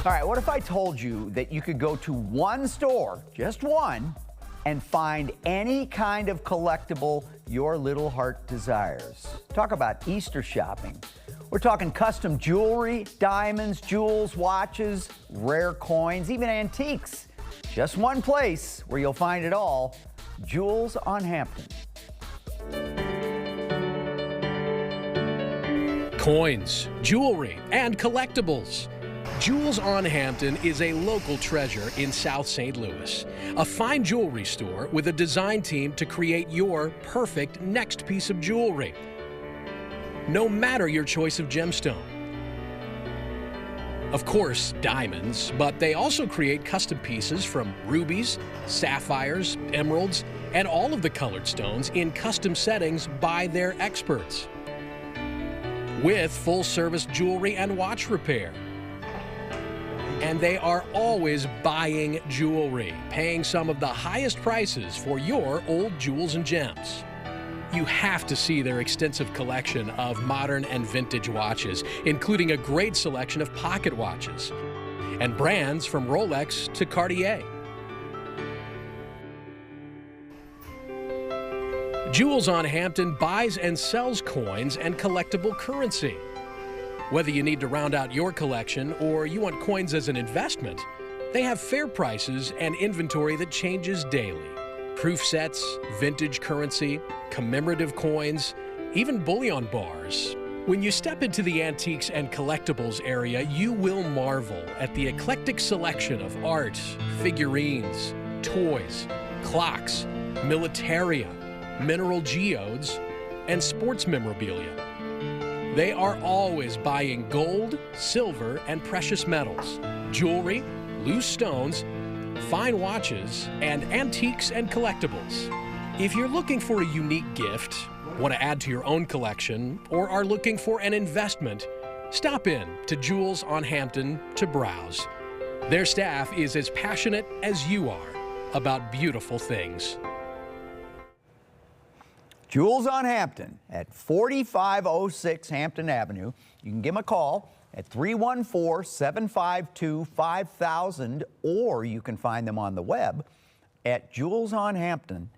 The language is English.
All right, what if I told you that you could go to one store, just one, and find any kind of collectible your little heart desires? Talk about Easter shopping. We're talking custom jewelry, diamonds, jewels, watches, rare coins, even antiques. Just one place where you'll find it all, Jewels on Hampton. Coins, jewelry, and collectibles. Jewels on Hampton is a local treasure in South St. Louis, a fine jewelry store with a design team to create your perfect next piece of jewelry, no matter your choice of gemstone. Of course, diamonds, but they also create custom pieces from rubies, sapphires, emeralds, and all of the colored stones in custom settings by their experts, with full-service jewelry and watch repair. And they are always buying jewelry, paying some of the highest prices for your old jewels and gems. You have to see their extensive collection of modern and vintage watches, including a great selection of pocket watches and brands from Rolex to Cartier. Jewels on Hampton buys and sells coins and collectible currency. Whether you need to round out your collection or you want coins as an investment, they have fair prices and inventory that changes daily. Proof sets, vintage currency, commemorative coins, even bullion bars. When you step into the antiques and collectibles area, you will marvel at the eclectic selection of art, figurines, toys, clocks, militaria, mineral geodes, and sports memorabilia. They are always buying gold, silver, and precious metals, jewelry, loose stones, fine watches, and antiques and collectibles. If you're looking for a unique gift, want to add to your own collection, or are looking for an investment, stop in to Jewels on Hampton to browse. Their staff is as passionate as you are about beautiful things. Jewels on Hampton at 4506 Hampton Avenue. You can give them a call at 314-752-5000, or you can find them on the web at jewelsonhampton.com.